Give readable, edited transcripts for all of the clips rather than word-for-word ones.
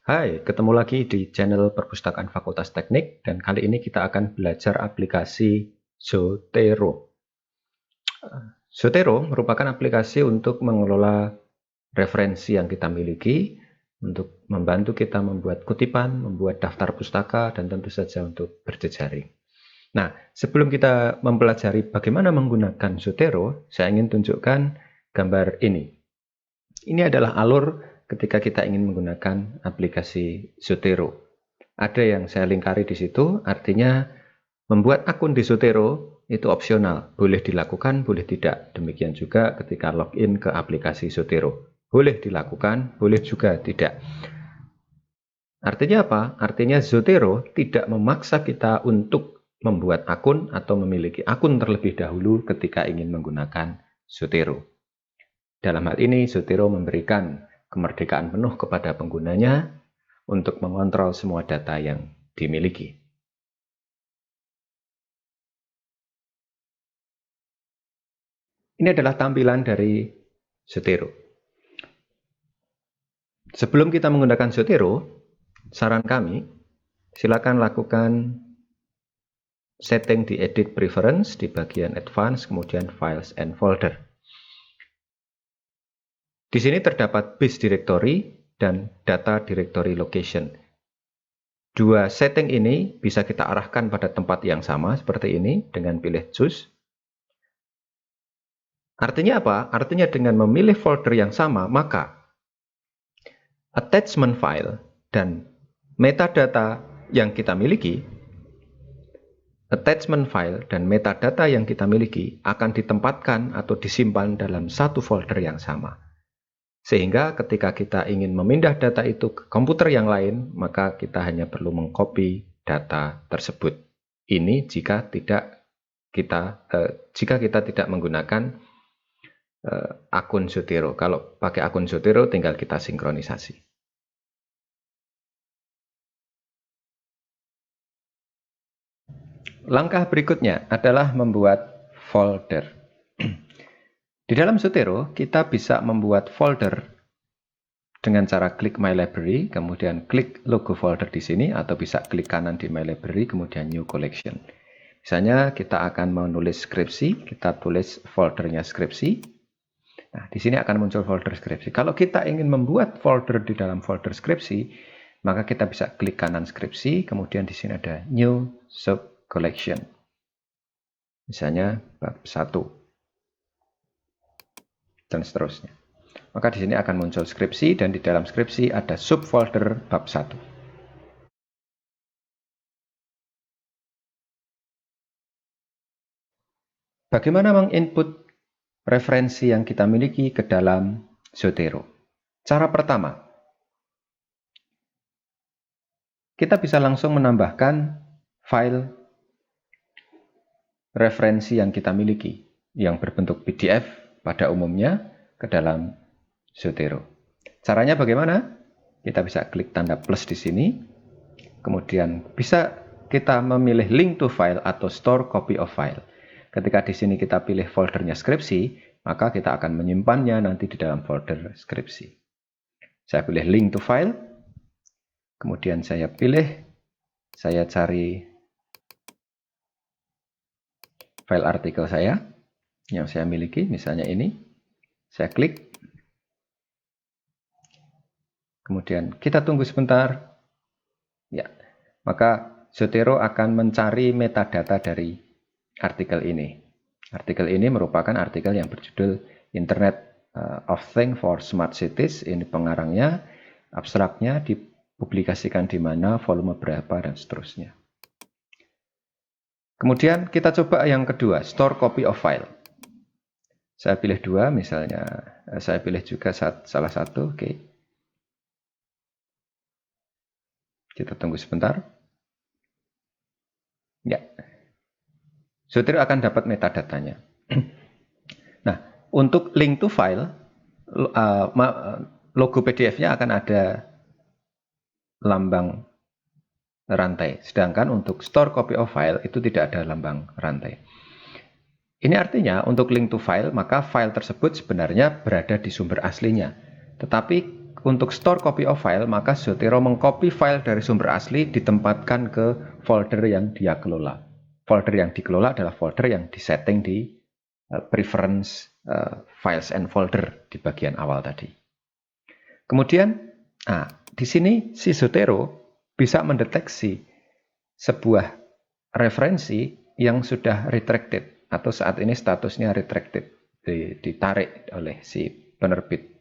Hai, ketemu lagi di channel Perpustakaan Fakultas Teknik dan kali ini kita akan belajar aplikasi Zotero. Zotero merupakan aplikasi untuk mengelola referensi yang kita miliki, untuk membantu kita membuat kutipan, membuat daftar pustaka, dan tentu saja untuk berjejaring. Nah, sebelum kita mempelajari bagaimana menggunakan Zotero, saya ingin tunjukkan gambar ini. Ini adalah alur ketika kita ingin menggunakan aplikasi Zotero. Ada yang saya lingkari di situ, artinya membuat akun di Zotero itu opsional, boleh dilakukan, boleh tidak. Demikian juga ketika login ke aplikasi Zotero, boleh dilakukan, boleh juga tidak. Artinya apa? Artinya Zotero tidak memaksa kita untuk membuat akun atau memiliki akun terlebih dahulu ketika ingin menggunakan Zotero. Dalam hal ini, Zotero memberikan kemerdekaan penuh kepada penggunanya untuk mengontrol semua data yang dimiliki. Ini adalah tampilan dari Zotero. Sebelum kita menggunakan Zotero, saran kami, silakan lakukan setting di Edit Preference di bagian Advanced, kemudian Files and Folder. Di sini terdapat base directory dan data directory location. Dua setting ini bisa kita arahkan pada tempat yang sama seperti ini dengan pilih choose. Artinya apa? Artinya dengan memilih folder yang sama, maka attachment file dan metadata yang kita miliki, akan ditempatkan atau disimpan dalam satu folder yang sama. Sehingga ketika kita ingin memindah data itu ke komputer yang lain, maka kita hanya perlu mengcopy data tersebut. Ini jika kita tidak menggunakan akun Zotero. Kalau pakai akun Zotero, tinggal kita sinkronisasi. Langkah berikutnya adalah membuat folder. Di dalam Zotero, kita bisa membuat folder dengan cara klik My Library, kemudian klik logo folder di sini, atau bisa klik kanan di My Library, kemudian New Collection. Misalnya kita akan menulis skripsi, kita tulis foldernya skripsi. Nah, di sini akan muncul folder skripsi. Kalau kita ingin membuat folder di dalam folder skripsi, maka kita bisa klik kanan skripsi, kemudian di sini ada New Sub Collection. Misalnya bab 1. Dan seterusnya. Maka di sini akan muncul skripsi dan di dalam skripsi ada subfolder bab 1. Bagaimana menginput referensi yang kita miliki ke dalam Zotero? Cara pertama, kita bisa langsung menambahkan file referensi yang kita miliki yang berbentuk PDF pada umumnya ke dalam Zotero. Caranya bagaimana? Kita bisa klik tanda plus di sini, kemudian bisa kita memilih link to file atau store copy of file. Ketika di sini kita pilih foldernya skripsi, maka kita akan menyimpannya nanti di dalam folder skripsi. Saya pilih link to file, kemudian saya cari file artikel saya yang saya miliki, misalnya ini. Saya klik, kemudian kita tunggu sebentar. Ya, maka Zotero akan mencari metadata dari artikel ini. Artikel ini merupakan artikel yang berjudul Internet of Things for Smart Cities. Ini pengarangnya, abstraknya, dipublikasikan di mana, volume berapa, dan seterusnya. Kemudian kita coba yang kedua, store copy of file. Saya pilih dua, misalnya saya pilih juga salah satu. Oke. Kita tunggu sebentar. Ya. Zotero akan dapat metadatanya. Nah, untuk link to file, logo PDF-nya akan ada lambang rantai. Sedangkan untuk store copy of file itu tidak ada lambang rantai. Ini artinya untuk link to file, maka file tersebut sebenarnya berada di sumber aslinya. Tetapi untuk store copy of file, maka Zotero mengcopy file dari sumber asli ditempatkan ke folder yang dia kelola. Folder yang dikelola adalah folder yang disetting di preference files and folder di bagian awal tadi. Kemudian, di sini si Zotero bisa mendeteksi sebuah referensi yang sudah retracted atau saat ini statusnya retracted, ditarik oleh si penerbit.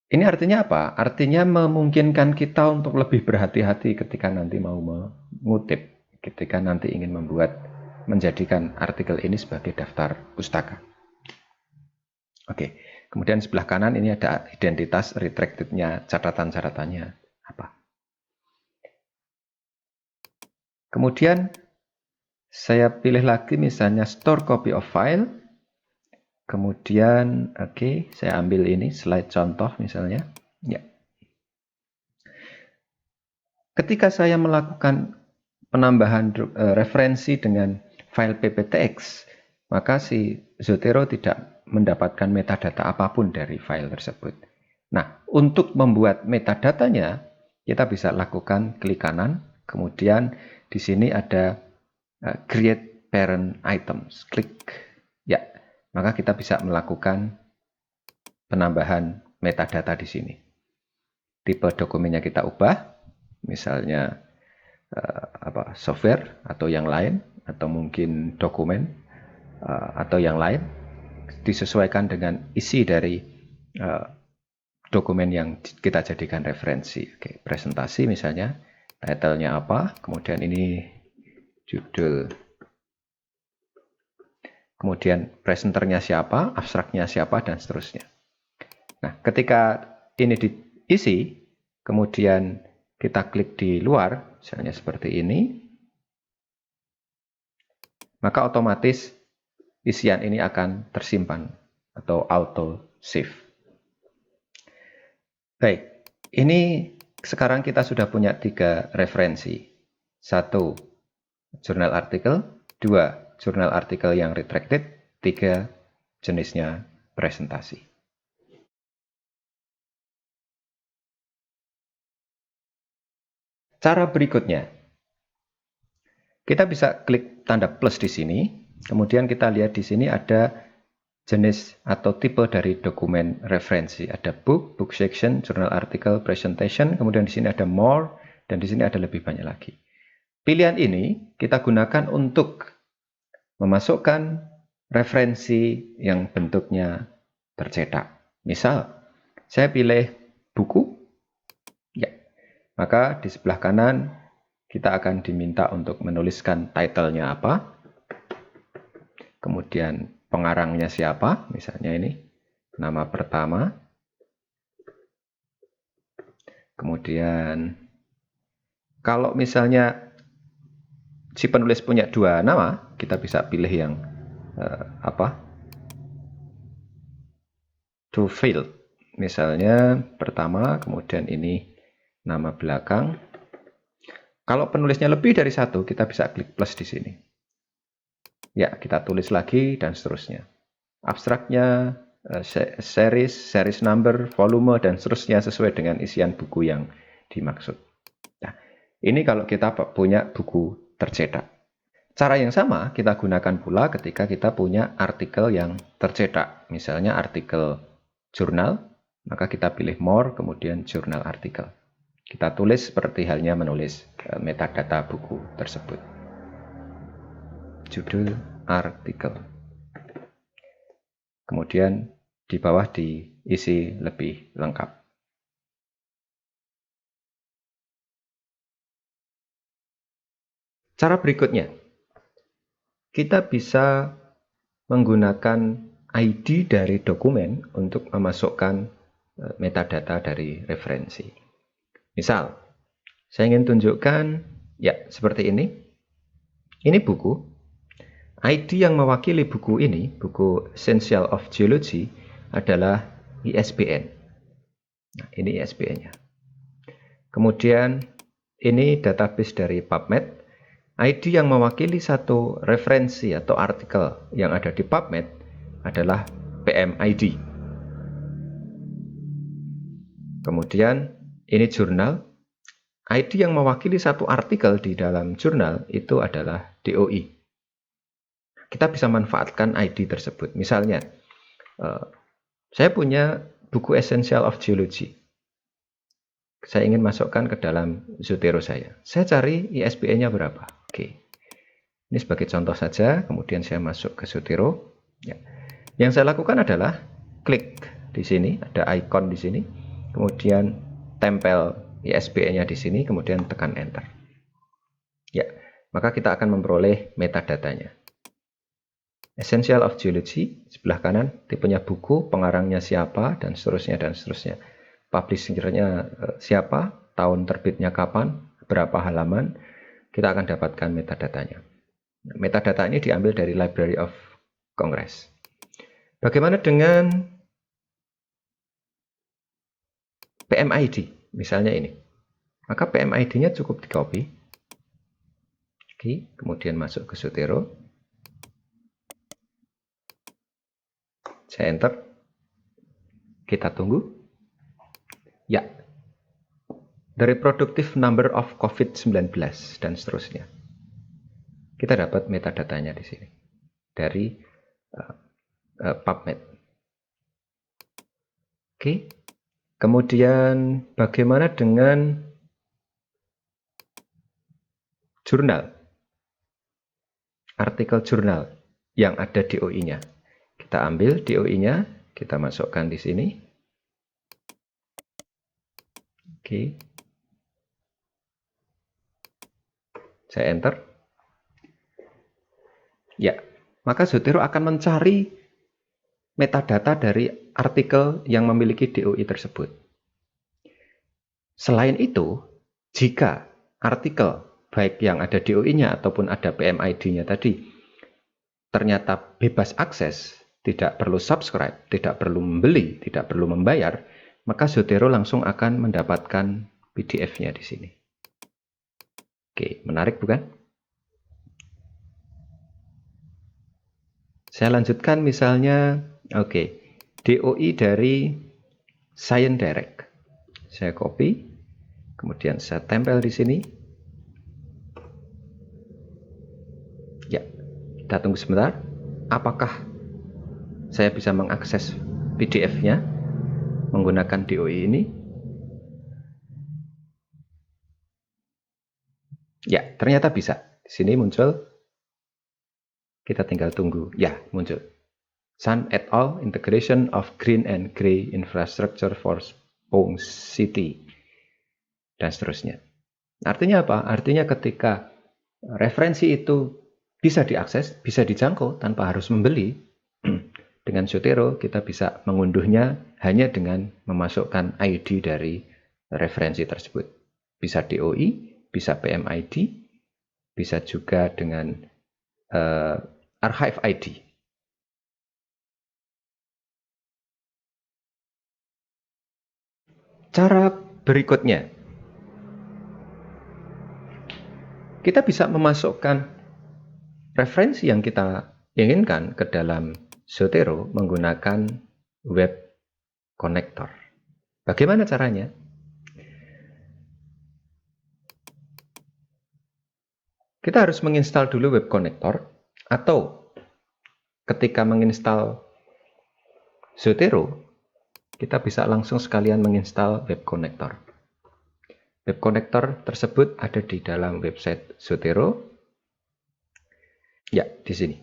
Ini artinya apa? Artinya memungkinkan kita untuk lebih berhati-hati ketika nanti mau mengutip, ketika nanti ingin menjadikan artikel ini sebagai daftar pustaka. Oke, kemudian sebelah kanan ini ada identitas retracted-nya, catatan-catatannya apa. Kemudian saya pilih lagi misalnya store copy of file. Kemudian, saya ambil ini slide contoh misalnya. Ya. Ketika saya melakukan penambahan referensi dengan file pptx, maka si Zotero tidak mendapatkan metadata apapun dari file tersebut. Nah, untuk membuat metadatanya, kita bisa lakukan klik kanan, kemudian di sini ada create parent items, klik. Ya. Maka kita bisa melakukan penambahan metadata di sini. Tipe dokumennya kita ubah, misalnya software atau yang lain, atau mungkin dokumen atau yang lain, disesuaikan dengan isi dari dokumen yang kita jadikan referensi. Oke, presentasi misalnya, title-nya apa, kemudian ini judul. Kemudian presenternya siapa, abstraknya siapa, dan seterusnya. Nah, ketika ini diisi, kemudian kita klik di luar, misalnya seperti ini, maka otomatis isian ini akan tersimpan atau auto save. Baik, ini sekarang kita sudah punya 3 referensi. 1, jurnal artikel. 2, jurnal artikel yang retracted. 3, jenisnya presentasi. Cara berikutnya, kita bisa klik tanda plus di sini. Kemudian kita lihat di sini ada jenis atau tipe dari dokumen referensi. Ada book, book section, journal article, presentation. Kemudian di sini ada more, dan di sini ada lebih banyak lagi. Pilihan ini kita gunakan untuk memasukkan referensi yang bentuknya tercetak. Misal, saya pilih buku. Ya, maka di sebelah kanan kita akan diminta untuk menuliskan title-nya apa. Kemudian pengarangnya siapa, misalnya ini, nama pertama. Kemudian, kalau misalnya si penulis punya 2 nama, kita bisa pilih yang to field. Misalnya pertama, kemudian ini nama belakang. Kalau penulisnya lebih dari 1, kita bisa klik plus di sini. Ya, kita tulis lagi dan seterusnya. Abstraknya, series number, volume, dan seterusnya sesuai dengan isian buku yang dimaksud. Nah, ini kalau kita punya buku tercetak. Cara yang sama kita gunakan pula ketika kita punya artikel yang tercetak. Misalnya artikel jurnal, maka kita pilih more, kemudian jurnal artikel. Kita tulis seperti halnya menulis metadata buku tersebut. Judul artikel. Kemudian di bawah diisi lebih lengkap. Cara berikutnya, kita bisa menggunakan ID dari dokumen untuk memasukkan metadata dari referensi. Misal, saya ingin tunjukkan, ya seperti ini. Ini buku. ID yang mewakili buku ini, buku Essential of Geology, adalah ISBN. Nah, ini ISBN-nya. Kemudian, ini database dari PubMed. ID yang mewakili satu referensi atau artikel yang ada di PubMed adalah PMID. Kemudian ini jurnal. ID yang mewakili satu artikel di dalam jurnal itu adalah DOI. Kita bisa manfaatkan ID tersebut. Misalnya, saya punya buku Essential of Geology. Saya ingin masukkan ke dalam Zotero saya. Saya cari ISBN-nya berapa. Oke. Ini sebagai contoh saja, kemudian saya masuk ke Zotero. Ya. Yang saya lakukan adalah klik di sini, ada icon di sini, kemudian tempel ISBN-nya di sini, kemudian tekan enter. Ya, maka kita akan memperoleh metadatanya. Essential of Geology, sebelah kanan, tipenya buku, pengarangnya siapa, dan seterusnya, dan seterusnya. Publisher-nya siapa, tahun terbitnya kapan, berapa halaman, kita akan dapatkan metadatanya. Metadata ini diambil dari Library of Congress. Bagaimana dengan PMID? Misalnya ini. Maka PMID-nya cukup di-copy. Oke, kemudian masuk ke Zotero. Saya enter. Kita tunggu. Ya. The reproductive number of COVID-19 dan seterusnya. Kita dapat metadatanya di sini. Dari PubMed. Oke. Kemudian bagaimana dengan jurnal? Artikel jurnal yang ada DOI-nya. Kita ambil DOI-nya, kita masukkan di sini. Oke. Saya enter. Ya, maka Zotero akan mencari metadata dari artikel yang memiliki DOI tersebut. Selain itu, jika artikel baik yang ada DOI-nya ataupun ada PMID-nya tadi ternyata bebas akses, tidak perlu subscribe, tidak perlu membeli, tidak perlu membayar, maka Zotero langsung akan mendapatkan PDF-nya di sini. Oke, menarik bukan? Saya lanjutkan misalnya, oke, DOI dari Science Direct. Saya copy, kemudian saya tempel di sini. Ya, kita tunggu sebentar. Apakah saya bisa mengakses PDF-nya menggunakan DOI ini? Ya, ternyata bisa. Di sini muncul. Kita tinggal tunggu. Ya, muncul. Sun et al. Integration of Green and Gray Infrastructure for Pong City. Dan seterusnya. Artinya apa? Artinya ketika referensi itu bisa diakses, bisa dijangkau tanpa harus membeli, dengan Zotero kita bisa mengunduhnya hanya dengan memasukkan ID dari referensi tersebut. Bisa DOI, bisa PMID, bisa juga dengan Archive ID. Cara berikutnya, kita bisa memasukkan referensi yang kita inginkan ke dalam Zotero menggunakan web connector. Bagaimana caranya? Kita harus menginstal dulu web connector, atau ketika menginstal Zotero, kita bisa langsung sekalian menginstal web connector. Web connector tersebut ada di dalam website Zotero. Ya, di sini.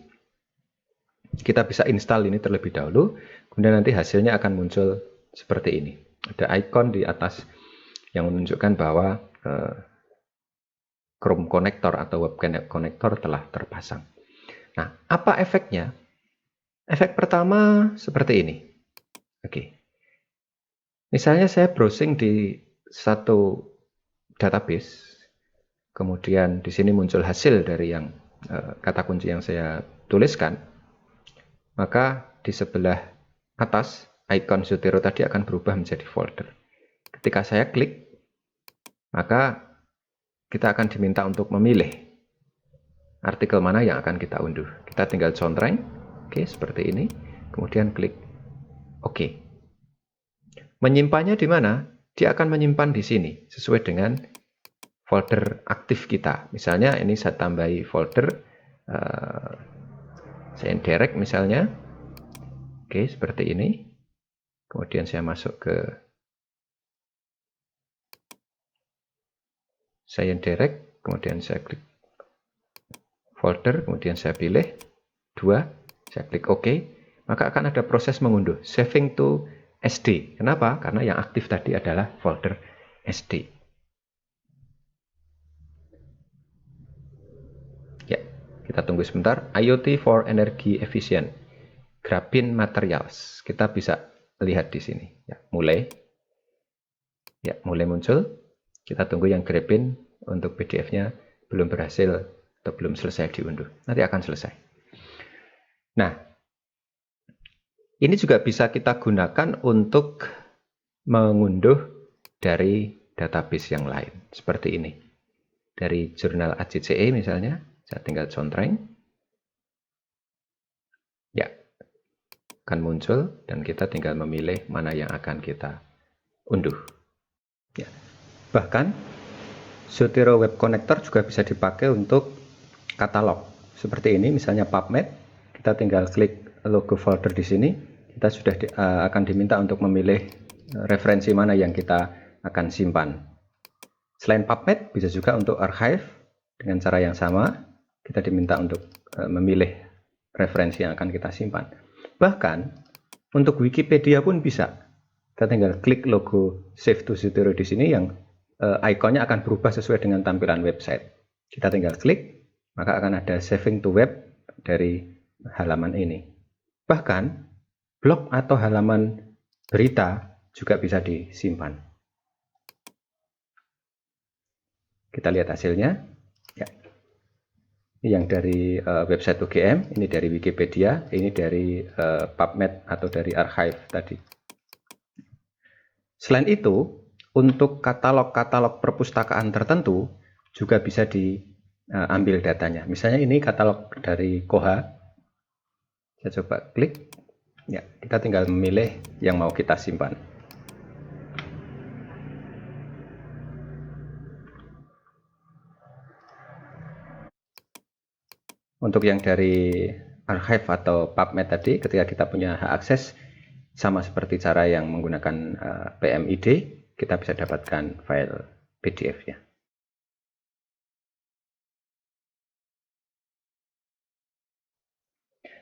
Kita bisa install ini terlebih dahulu, kemudian nanti hasilnya akan muncul seperti ini. Ada icon di atas yang menunjukkan bahwa Chrome Connector atau Web Connector telah terpasang. Nah, apa efeknya? Efek pertama seperti ini. Oke. Misalnya saya browsing di satu database, kemudian di sini muncul hasil dari yang kata kunci yang saya tuliskan, maka di sebelah atas icon Zotero tadi akan berubah menjadi folder. Ketika saya klik, maka kita akan diminta untuk memilih artikel mana yang akan kita unduh. Kita tinggal contreng, oke, seperti ini, kemudian klik OK. Menyimpannya di mana? dia akan menyimpan di sini sesuai dengan folder aktif kita. Misalnya ini saya tambahi folder saya indirect misalnya. Oke, seperti ini. Kemudian saya masuk ke saya indirect, kemudian saya klik folder, kemudian saya pilih 2, saya klik OK, maka akan ada proses mengunduh saving to SD. Kenapa? Karena yang aktif tadi adalah folder SD. Ya, kita tunggu sebentar. IoT for Energy Efficient Graphene Materials. Kita bisa lihat di sini. Ya, mulai muncul. Kita tunggu yang graphene untuk PDF-nya belum berhasil atau belum selesai diunduh. Nanti akan selesai. Nah, ini juga bisa kita gunakan untuk mengunduh dari database yang lain. Seperti ini. Dari jurnal ACCE misalnya, saya tinggal contreng. Ya, akan muncul dan kita tinggal memilih mana yang akan kita unduh. Ya. Bahkan, Zotero Web Connector juga bisa dipakai untuk katalog. Seperti ini, misalnya PubMed, kita tinggal klik logo folder di sini, kita sudah akan diminta untuk memilih referensi mana yang kita akan simpan. Selain PubMed, bisa juga untuk archive dengan cara yang sama, kita diminta untuk memilih referensi yang akan kita simpan. Bahkan, untuk Wikipedia pun bisa. Kita tinggal klik logo Save to Zotero di sini yang ikonnya akan berubah sesuai dengan tampilan website. Kita tinggal klik, maka akan ada saving to web dari halaman ini. Bahkan, blog atau halaman berita juga bisa disimpan. Kita lihat hasilnya. Ya. Ini yang dari website UGM, ini dari Wikipedia, ini dari PubMed atau dari archive tadi. Selain itu, untuk katalog-katalog perpustakaan tertentu juga bisa diambil datanya. Misalnya ini katalog dari Koha. Saya coba klik. Ya, kita tinggal memilih yang mau kita simpan. Untuk yang dari archive atau PubMed tadi, ketika kita punya hak akses, sama seperti cara yang menggunakan PMID, kita bisa dapatkan file PDF-nya.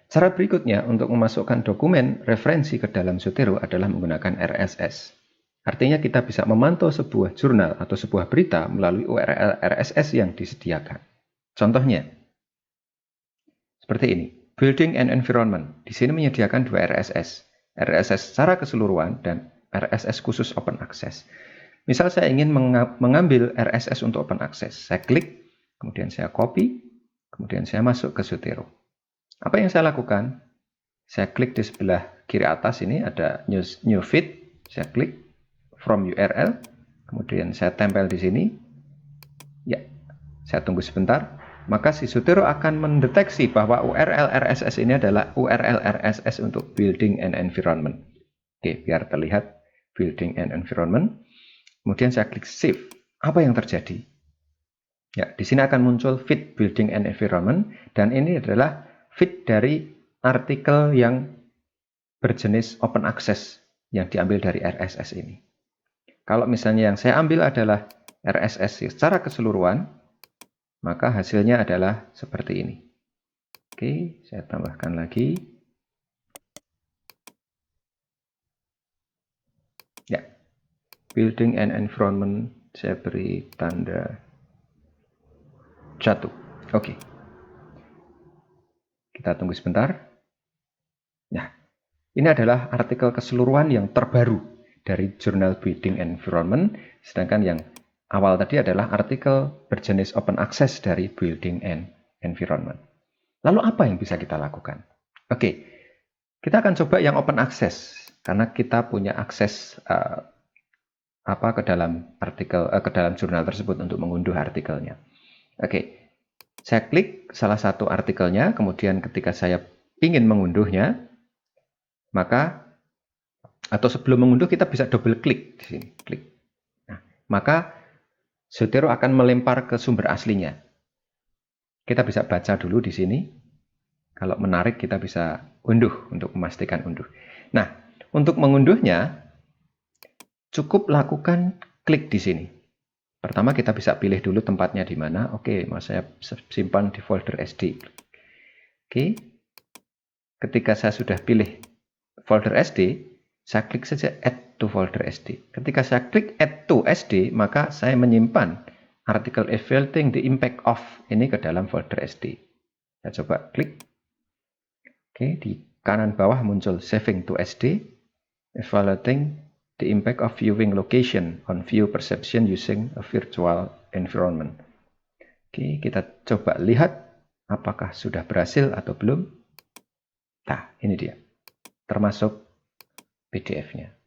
Cara berikutnya untuk memasukkan dokumen referensi ke dalam Zotero adalah menggunakan RSS. Artinya kita bisa memantau sebuah jurnal atau sebuah berita melalui URL RSS yang disediakan. Contohnya, seperti ini. Building and Environment. Di sini menyediakan 2 RSS. RSS secara keseluruhan dan RSS khusus Open Access. Misal saya ingin mengambil RSS untuk Open Access. Saya klik, kemudian saya copy, kemudian saya masuk ke Zotero. Apa yang saya lakukan? Saya klik di sebelah kiri atas ini ada New Feed. Saya klik From URL, kemudian saya tempel di sini. Ya, saya tunggu sebentar. Maka si Zotero akan mendeteksi bahwa URL RSS ini adalah URL RSS untuk Building and Environment. Oke, biar terlihat Building and Environment. Kemudian saya klik Save. Apa yang terjadi? Ya, di sini akan muncul feed Building and Environment, dan ini adalah feed dari artikel yang berjenis Open Access yang diambil dari RSS ini. Kalau misalnya yang saya ambil adalah RSS secara keseluruhan, maka hasilnya adalah seperti ini. Oke, saya tambahkan lagi. Ya, Building and Environment, saya beri tanda jatuh. Oke. Kita tunggu sebentar. Nah, ini adalah artikel keseluruhan yang terbaru dari jurnal Building and Environment, sedangkan yang awal tadi adalah artikel berjenis Open Access dari Building and Environment. Lalu apa yang bisa kita lakukan? Oke, kita akan coba yang Open Access karena kita punya akses ke dalam artikel ke dalam jurnal tersebut untuk mengunduh artikelnya. Oke, saya klik salah satu artikelnya, kemudian ketika saya ingin mengunduhnya, maka atau sebelum mengunduh kita bisa double klik di sini, klik. maka Zotero akan melempar ke sumber aslinya. Kita bisa baca dulu di sini. Kalau menarik kita bisa unduh untuk memastikan unduh. Nah, untuk mengunduhnya cukup lakukan klik di sini. Pertama kita bisa pilih dulu tempatnya di mana. Oke, mau saya simpan di folder SD. Oke. Ketika saya sudah pilih folder SD, saya klik saja add to folder SD. Ketika saya klik add to SD, maka saya menyimpan artikel evaluating the impact of ini ke dalam folder SD. Saya coba klik. Oke, di kanan bawah muncul saving to SD, evaluating the impact of viewing location on view perception using a virtual environment. Oke, kita coba lihat apakah sudah berhasil atau belum. Nah, ini dia. Termasuk PDF-nya.